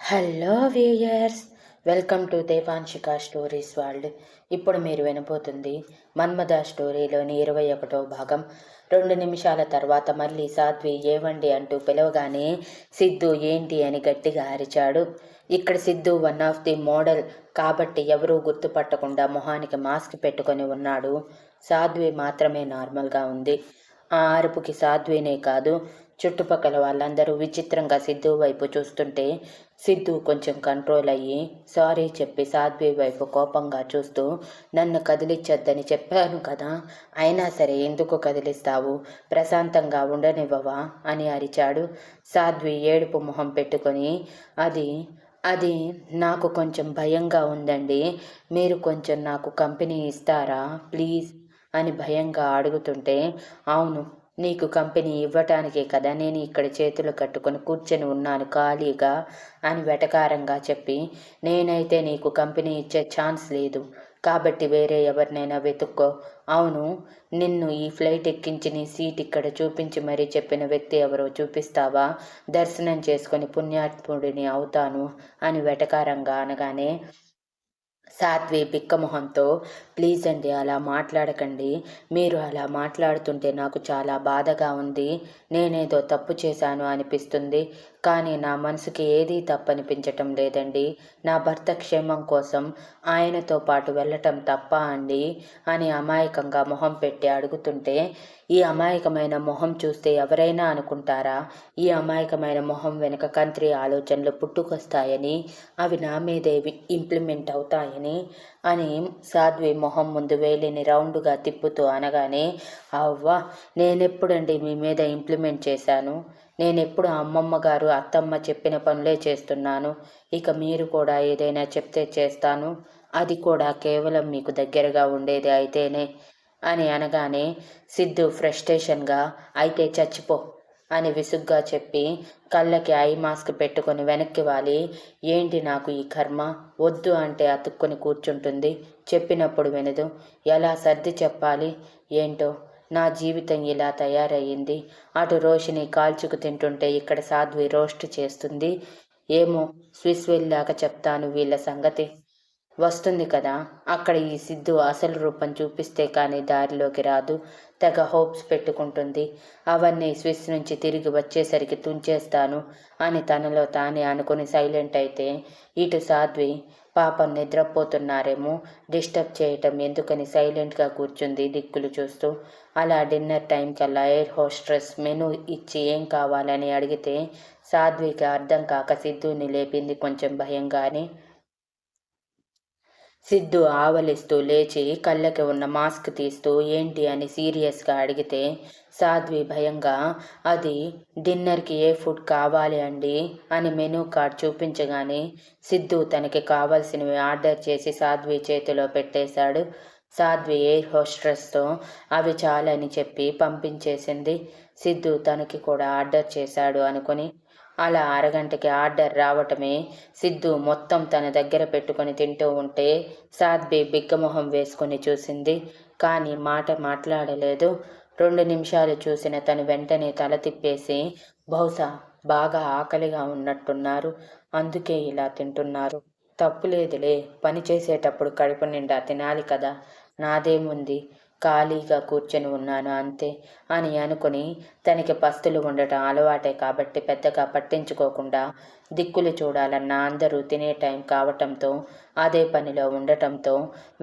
Hello viewers, welcome to Devanshika stories world. ఇప్పుడు మీరు వినబోతుంది మన్మథ స్టోరీలోని 21వ భాగం. 2 నిమిషాల తర్వాత మళ్ళీ సాధ్వి ఏవండి అంటూ పిలవగానే సిద్ధు ఏంటి అని గట్టిగా అరిచాడు. ఇక్కడ Siddhu one of the model కాబట్టి ఎవరూ గుర్తుపట్టకుండా మొహానికి మాస్క్ పెట్టుకొని ఉన్నాడు. సాధ్వి మాత్రమే నార్మల్గా ఉంది. ఆ అరుపుకి సాధ్వినే కాదు, చుట్టుపక్కల వాళ్ళందరూ విచిత్రంగా సిద్ధు వైపు చూస్తుంటే సిద్ధు కొంచెం కంట్రోల్ అయ్యి సారీ చెప్పి సాధ్వి వైపు కోపంగా చూస్తూ, నన్ను కదిలించొద్దని చెప్పాను కదా, అయినా సరే ఎందుకు కదిలిస్తావు, ప్రశాంతంగా ఉండనివ్వవా అని అరిచాడు. సాధ్వి ఏడుపు మొహం పెట్టుకొని, అది నాకు కొంచెం భయంగా ఉందండి, మీరు కొంచెం నాకు కంపెనీ ఇస్తారా ప్లీజ్ అని భయంగా అడుగుతుంటే, అవును, నీకు కంపెనీ ఇవ్వటానికే కదా నేను ఇక్కడ చేతులు కట్టుకొని కూర్చొని ఉన్నాను ఖాళీగా అని వెటకారంగా చెప్పి, నేనైతే నీకు కంపెనీ ఇచ్చే ఛాన్స్ లేదు కాబట్టి వేరే ఎవరినైనా వెతుక్కో. అవును, నిన్ను ఈ ఫ్లైట్ ఎక్కించి నీ సీట్ ఇక్కడ చూపించి మరీ చెప్పిన వ్యక్తి ఎవరో చూపిస్తావా, దర్శనం చేసుకొని పుణ్యాత్ముడిని అవుతాను అని వెటకారంగా అనగానే సాధ్వి బిక్కమొహంతో, ప్లీజ్ అండి అలా మాట్లాడకండి, మీరు అలా మాట్లాడుతుంటే నాకు చాలా బాధగా ఉంది, నేనేదో తప్పు చేశాను అనిపిస్తుంది, కానీ నా మనసుకి ఏదీ తప్పనిపించటం లేదండి, నా భర్త క్షేమం కోసం ఆయనతో పాటు వెళ్ళటం తప్ప అండి అని అమాయకంగా మొహం పెట్టి అడుగుతుంటే, ఈ అమాయకమైన మొహం చూస్తే ఎవరైనా అనుకుంటారా ఈ అమాయకమైన మొహం వెనుక కంత్రి ఆలోచనలు పుట్టుకొస్తాయని, అవి నా మీదే ఇంప్లిమెంట్ అవుతాయని అని సాధ్వి మొహం ముందు వేలిని రౌండ్గా తిప్పుతూ అనగానే, అవ్వా, నేనెప్పుడండి మీ మీద ఇంప్లిమెంట్ చేశాను, నేనెప్పుడు అమ్మమ్మ గారు అత్తమ్మ చెప్పిన పనులే చేస్తున్నాను, ఇక మీరు కూడా ఏదైనా చెప్తే చేస్తాను, అది కూడా కేవలం మీకు దగ్గరగా ఉండేది అయితేనే అని అనగానే సిద్ధు ఫ్రస్ట్రేషన్గా, అయితే చచ్చిపో అని విసుగ్గా చెప్పి కళ్ళకి ఐ మాస్క్ పెట్టుకొని వెనక్కి వాలి, ఏంటి నాకు ఈ కర్మ, వద్దు అంటే అతుక్కొని కూర్చుంటుంది, చెప్పినప్పుడు వినదు, ఎలా సర్ది చెప్పాలి ఏంటో, నా జీవితం ఇలా తయారయ్యింది, అటు రోషిని కాల్చుకు తింటుంటే ఇక్కడ సాధ్వి రోస్ట్ చేస్తుంది, ఏమో స్విస్ వెళ్ళాక చెప్తాను వీళ్ళ సంగతి, వస్తుంది కదా అక్కడ ఈ సిద్ధు అసలు రూపం చూపిస్తే కానీ దారిలోకి రాదు, తెగ హోప్స్ పెట్టుకుంటుంది, అవన్నీ స్విస్ నుంచి తిరిగి వచ్చేసరికి తుంచేస్తాను అని తనలో తానే అనుకుని సైలెంట్ అయితే, ఇటు సాధ్వి పాపం నిద్రపోతున్నారేమో డిస్టర్బ్ చేయటం ఎందుకని సైలెంట్గా కూర్చుంది దిక్కులు చూస్తూ. అలా డిన్నర్ టైం కల్లా ఎయిర్ హోస్ట్రెస్ మెనూ ఇచ్చి ఏం కావాలని అడిగితే సాధ్వికి అర్థం కాక సిద్ధుని లేపింది కొంచెం భయంగానే. సిద్ధు ఆవలిస్తూ లేచి కళ్ళకి ఉన్న మాస్క్ తీస్తూ ఏంటి అని సీరియస్గా అడిగితే సాధ్వి భయంగా, అది డిన్నర్కి ఏ ఫుడ్ కావాలి అండి అని మెనూ కార్డ్ చూపించగానే సిద్ధు తనకి కావాల్సినవి ఆర్డర్ చేసి సాధ్వి చేతిలో పెట్టేశాడు. సాధ్వి ఎయిర్ హోస్ట్రెస్తో అవి చాలని చెప్పి పంపించేసింది. సిద్ధు తనకి కూడా ఆర్డర్ చేశాడు అనుకుని. అలా అరగంటకి ఆర్డర్ రావటమే సిద్ధు మొత్తం తన దగ్గర పెట్టుకొని తింటూ ఉంటే సాధ్వి బిగ్గమొహం వేసుకొని చూసింది, కానీ మాట మాట్లాడలేదు. 2 నిమిషాలు చూసిన తను వెంటనే తల తిప్పేసి, బహుశా బాగా ఆకలిగా ఉన్నట్టున్నారు, అందుకే ఇలా తింటున్నారు, తప్పులేదులే, పని చేసేటప్పుడు కడుపు నిండా తినాలి కదా, నాదేముంది, ఖాళీగా కూర్చొని ఉన్నాను అంతే అని అనుకుని, తనకి పస్తులు ఉండటం అలవాటే కాబట్టి పెద్దగా పట్టించుకోకుండా దిక్కులు చూడాలన్న అందరూ తినే టైం కావటంతో అదే పనిలో ఉండటంతో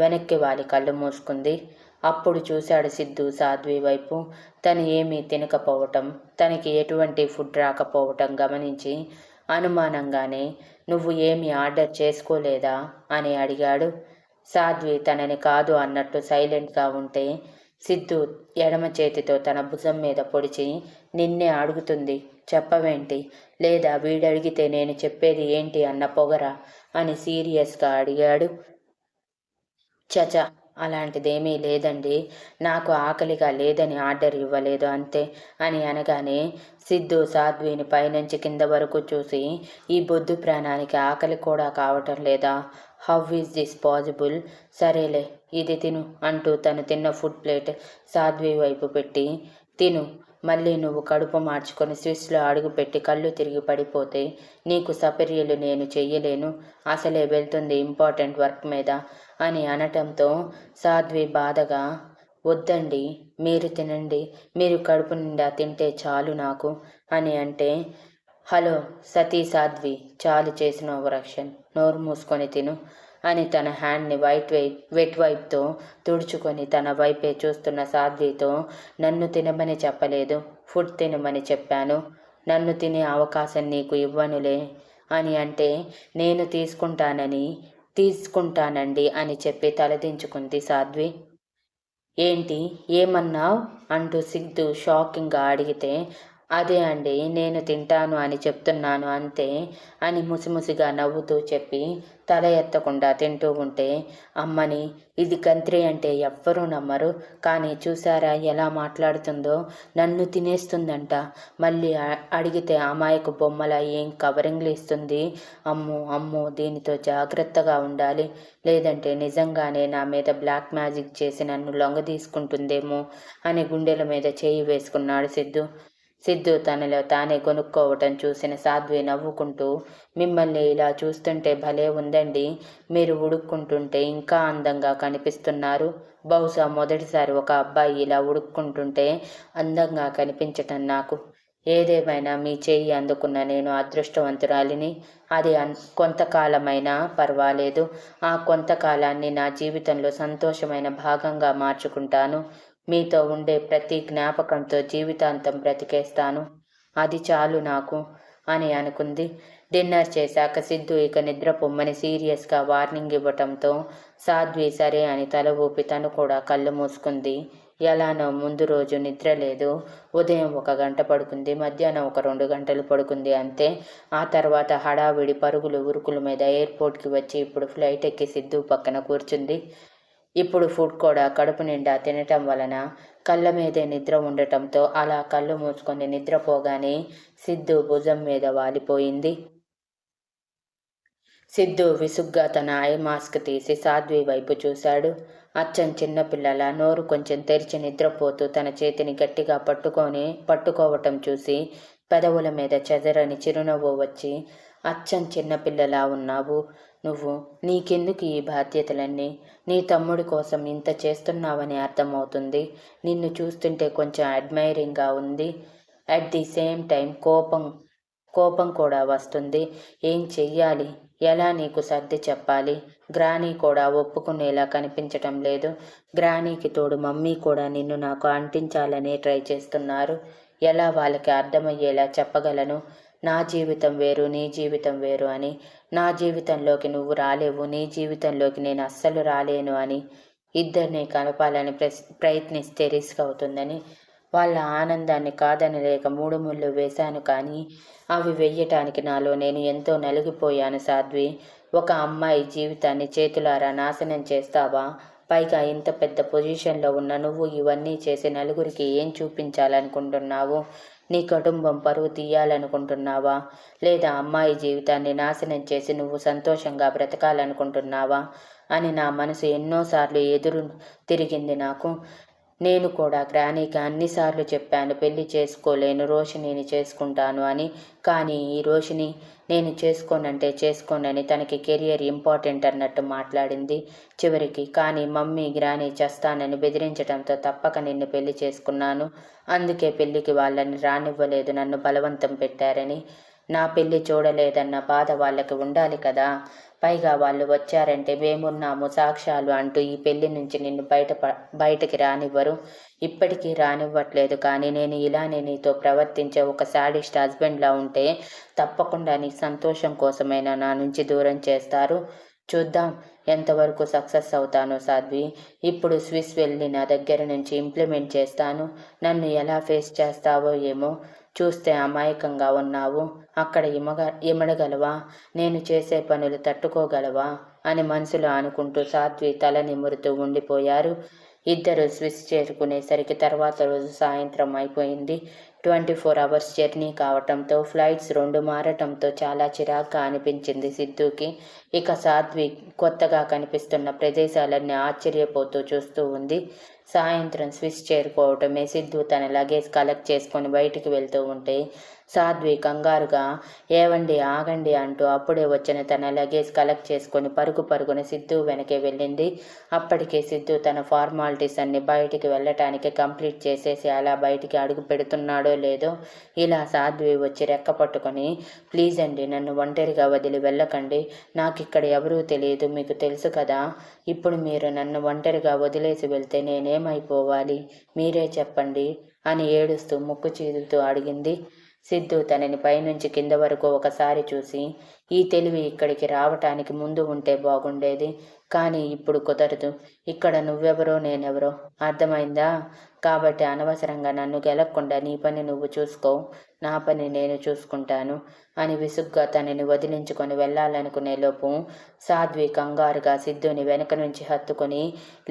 వెనక్కి వాలి కళ్ళు మూసుకుంది. అప్పుడు చూశాడు సిద్ధు సాధ్వి వైపు. తను ఏమీ తినకపోవటం, తనకి ఎటువంటి ఫుడ్ రాకపోవటం గమనించి అనుమానంగానే, నువ్వు ఏమీ ఆర్డర్ చేసుకోలేదా అని అడిగాడు. సాధ్వి తనని కాదు అన్నట్టు సైలెంట్గా ఉంటే సిద్ధు ఎడమ చేతితో తన భుజం మీద పొడిచి, నిన్నే అడుగుతుంది చెప్పవేంటి, లేదా వీడడిగితే నేను చెప్పేది ఏంటి అన్న పొగరా అని సీరియస్గా అడిగాడు. చచ, అలాంటిదేమీ లేదండి, నాకు ఆకలిగా లేదని ఆర్డర్ ఇవ్వలేదు అంతే అని అనగానే సిద్ధు సాధ్విని పైనుంచి కింద వరకు చూసి, ఈ బొద్దు ప్రాణానికి ఆకలి కూడా కావటం లేదా, హౌ ఈజ్ దిస్ పాసిబుల్, సరేలే ఇది తిను అంటూ తను తిన్న ఫుడ్ ప్లేట్ సాధ్వి వైపు పెట్టి, తిను, మళ్ళీ నువ్వు కడుపు మార్చుకొని స్విస్లో అడుగుపెట్టి కళ్ళు తిరిగి పడిపోతే నీకు సపర్యలు నేను చెయ్యలేను. అసలే వెళ్తుంది ఇంపార్టెంట్ వర్క్ మీద అని అనటంతో సాధ్వి బాధగా, వద్దండి, మీరు తినండి, మీరు కడుపు నిండా తింటే చాలు నాకు అని అంటే, హలో సతీ సాధ్వి, చాలు చేసిన ఓవరాక్షన్, నోరు మూసుకొని తిను అని తన హ్యాండ్ని వెట్ వైప్తో తుడుచుకొని తన వైపే చూస్తున్న సాధ్వితో, నన్ను తినమని చెప్పలేదు, ఫుడ్ తినమని చెప్పాను, నన్ను తినే అవకాశం నీకు ఇవ్వనులే అని అంటే, నేను తీసుకుంటానండి అని చెప్పి తలదించుకుంది సాధ్వి. ఏంటి, ఏమన్నావ్ అంటూ సిద్ధు షాకింగ్గా అడిగితే, అదే అండి, నేను తింటాను అని చెప్తున్నాను అంతే అని ముసిముసిగా నవ్వుతూ చెప్పి తల ఎత్తకుండా తింటూ ఉంటే, అమ్మని, ఇది గంత్రి అంటే ఎవ్వరూ నమ్మరు, కానీ చూసారా ఎలా మాట్లాడుతుందో, నన్ను తినేస్తుందంట, మళ్ళీ అడిగితే అమాయకు బొమ్మల ఏం కవరింగ్లు ఇస్తుంది, అమ్మో అమ్మో, దీనితో జాగ్రత్తగా ఉండాలి, లేదంటే నిజంగానే నా మీద బ్లాక్ మ్యాజిక్ చేసి నన్ను లొంగ తీసుకుంటుందేమో అని గుండెల మీద చేయి వేసుకున్నాడు సిద్ధు తనలో తానే కొనుక్కోవటం చూసిన సాధ్వి నవ్వుకుంటూ, మిమ్మల్ని ఇలా చూస్తుంటే భలే ఉందండి, మీరు ఉడుక్కుంటుంటే ఇంకా అందంగా కనిపిస్తున్నారు, బహుశా మొదటిసారి ఒక అబ్బాయి ఇలా ఉడుక్కుంటుంటే అందంగా కనిపించటం నాకు. ఏదేమైనా మీ చేయి అందుకున్న నేను అదృష్టవంతురాలిని, అది కొంతకాలమైనా పర్వాలేదు, ఆ కొంతకాలాన్ని నా జీవితంలో సంతోషమైన భాగంగా మార్చుకుంటాను, మీతో ఉండే ప్రతి జ్ఞాపకంతో జీవితాంతం బ్రతికేస్తాను, అది చాలు నాకు అని అనుకుంది. డిన్నర్ చేశాక సిద్ధు ఇక నిద్రపొమ్మని సీరియస్గా వార్నింగ్ ఇవ్వటంతో సాధ్వి సరే అని తల ఊపి తను కూడా కళ్ళు మూసుకుంది. ఎలానో ముందు రోజు నిద్ర లేదు. ఉదయం 1 గంట పడుకుంది, మధ్యాహ్నం ఒక 2 గంటలు పడుకుంది అంతే. ఆ తర్వాత హడావిడి పరుగులు ఉరుకుల మీద ఎయిర్పోర్ట్కి వచ్చి ఇప్పుడు ఫ్లైట్ ఎక్కి సిద్ధు పక్కన కూర్చుంది. ఇప్పుడు ఫుడ్ కూడా కడుపు నిండా తినటం వలన కళ్ళ మీదే నిద్ర ఉండటంతో అలా కళ్ళు మూసుకొని నిద్రపోగానే సిద్ధు భుజం మీద వాలిపోయింది. సిద్ధు విసుగ్గా తన ఐ మాస్క్ తీసి సాధ్వి వైపు చూశాడు. అచ్చం చిన్నపిల్లల నోరు కొంచెం తెరిచి నిద్రపోతూ తన చేతిని గట్టిగా పట్టుకోవటం చూసి పెదవుల మీద చెదరని చిరునవ్వు వచ్చి, అచ్చం చిన్నపిల్లలా ఉన్నావు నువ్వు, నీకెందుకు ఈ బాధ్యతలన్నీ, నీ తమ్ముడి కోసం ఇంత చేస్తున్నావని అర్థమవుతుంది, నిన్ను చూస్తుంటే కొంచెం అడ్మైరింగ్గా ఉంది, అట్ ది సేమ్ టైం కోపం కూడా వస్తుంది, ఏం చెయ్యాలి, ఎలా నీకు సర్ది చెప్పాలి, గ్రానీ కూడా ఒప్పుకునేలా కనిపించటం లేదు, గ్రానీకి తోడు మమ్మీ కూడా నిన్ను నాకు అంటించాలనే ట్రై చేస్తున్నారు, ఎలా వాళ్ళకి అర్థమయ్యేలా చెప్పగలను, నా జీవితం వేరు నీ జీవితం వేరు అని, నా జీవితంలోకి నువ్వు రాలేవు, నీ జీవితంలోకి నేను అస్సలు రాలేను అని, ఇద్దరిని కలపాలని ప్రయత్నిస్తే రిస్క్ అవుతుందని, వాళ్ళ ఆనందాన్ని కాదనలేక 3 ముళ్ళు వేశాను, కానీ అవి వెయ్యటానికి నాలో నేను ఎంతో నలిగిపోయాను సాధ్వి, ఒక అమ్మాయి జీవితాన్ని చేతులారా నాశనం చేస్తావా, పైగా ఇంత పెద్ద పొజిషన్లో ఉన్న నువ్వు ఇవన్నీ చేసి నలుగురికి ఏం చూపించాలనుకుంటున్నావు, నీ కుటుంబం పరువు తీయాలనుకుంటున్నావా, లేదా అమ్మాయి జీవితాన్ని నాశనం చేసి నువ్వు సంతోషంగా బ్రతకాలనుకుంటున్నావా అని నా మనసు ఎన్నోసార్లు ఎదురు తిరిగింది నాకు. నేను కూడా గ్రానీకి అన్నిసార్లు చెప్పాను పెళ్లి చేసుకోలేను, రోషిణిని చేసుకుంటాను అని, కానీ ఈ రోషిణి నేను చేసుకోనని తనకి కెరియర్ ఇంపార్టెంట్ అన్నట్టు మాట్లాడింది చివరికి. కానీ మమ్మీ గ్రానీ చేస్తానని బెదిరించడంతో తప్పక నిన్ను పెళ్లి చేసుకున్నాను, అందుకే పెళ్లికి వాళ్ళని రానివ్వలేదు, నన్ను బలవంతం పెట్టారని. నా పెళ్లి చూడలేదన్న బాధ వాళ్ళకి ఉండాలి కదా, పైగా వాళ్ళు వచ్చారంటే మేమున్నాము సాక్ష్యాలు అంటూ ఈ పెళ్లి నుంచి నిన్ను బయటకి రానివ్వరు, ఇప్పటికీ రానివ్వట్లేదు, కానీ నేను ఇలానే నీతో ప్రవర్తించే ఒక సాడిస్ట్ హస్బెండ్లా ఉంటే తప్పకుండా నీ సంతోషం కోసమైనా నా నుంచి దూరం చేస్తారు, చూద్దాం ఎంతవరకు సక్సెస్ అవుతానో సాధ్వి, ఇప్పుడు స్విస్ వెళ్ళి నా దగ్గర నుంచి ఇంప్లిమెంట్ చేస్తాను, నన్ను ఎలా ఫేస్ చేస్తావో ఏమో, చూస్తే అమాయకంగా ఉన్నావు, అక్కడ ఇమడగలవా, నేను చేసే పనులు తట్టుకోగలవా అని మనసులో అనుకుంటూ సాధ్వి తల నిమురుతూ ఉండిపోయారు. ఇద్దరు స్విస్ చేరుకునేసరికి తర్వాత రోజు సాయంత్రం అయిపోయింది. 24 అవర్స్ జర్నీ కావటంతో ఫ్లైట్స్ 2 మారటంతో చాలా చిరాగ్గా అనిపించింది సిద్ధుకి. ఇక సాధ్వి కొత్తగా కనిపిస్తున్న ప్రదేశాలన్నీ ఆశ్చర్యపోతూ చూస్తూ ఉంది. సాయంత్రం స్విస్ చేరుకోవటమే సిద్ధు తన లగేజ్ కలెక్ట్ చేసుకొని బయటికి వెళ్తూ ఉంటే సాధ్వి కంగారుగా ఏవండి ఆగండి అంటూ అప్పుడే వచ్చిన తన లగేజ్ కలెక్ట్ చేసుకొని పరుగున సిద్ధు వెనకే వెళ్ళింది. అప్పటికే సిద్ధు తన ఫార్మాలిటీస్ అన్ని బయటికి వెళ్ళటానికి కంప్లీట్ చేసేసి అలా బయటికి అడుగు పెడుతున్నాడో లేదో ఇలా సాధ్వి వచ్చి రెక్క పట్టుకొని, ప్లీజ్ అండి నన్ను ఒంటరిగా వదిలి వెళ్ళకండి, నాకు ఇక్కడ ఎవరూ తెలియదు, మీకు తెలుసు కదా, ఇప్పుడు మీరు నన్ను ఒంటరిగా వదిలేసి వెళ్తే నేనేమైపోవాలి, మీరే చెప్పండి అని ఏడుస్తూ ముక్కు చీదుతూ అడిగింది. సిద్ధు తనని పైనుంచి కింద వరకు ఒకసారి చూసి, ఈ తెలివి ఇక్కడికి రావటానికి ముందు ఉంటే బాగుండేది, కానీ ఇప్పుడు కుదరదు, ఇక్కడ నువ్వెవరో నేనెవరో అర్థమైందా, కాబట్టి అనవసరంగా నన్ను గెలక్కుండా నీ పని నువ్వు చూసుకో, నా పని నేను చూసుకుంటాను అని విసుగ్గా తనని వదిలించుకొని వెళ్ళాలనుకునే లోపు సాధ్వి కంగారుగా సిద్ధుని వెనక నుంచి హత్తుకొని,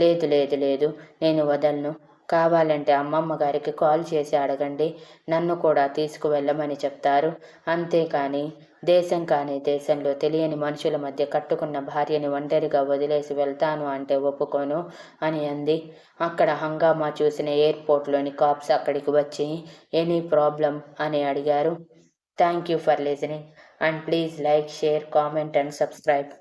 లేదు లేదు లేదు నేను వదలను, కావాలంటే అమ్మమ్మ గారికి కాల్ చేసి అడగండి, నన్ను కూడా తీసుకువెళ్ళమని చెప్తారు, అంతేకాని దేశంలో తెలియని మనుషుల మధ్య కట్టుకున్న భార్యని ఒంటరిగా వదిలేసి వెళ్తాను అంటే ఒప్పుకోను అని అంది. అక్కడ హంగామా చూసిన ఎయిర్పోర్ట్లోని కాప్స్ అక్కడికి వచ్చి ఎనీ ప్రాబ్లం అని అడిగారు. Thank you for listening and please like, share, comment and subscribe.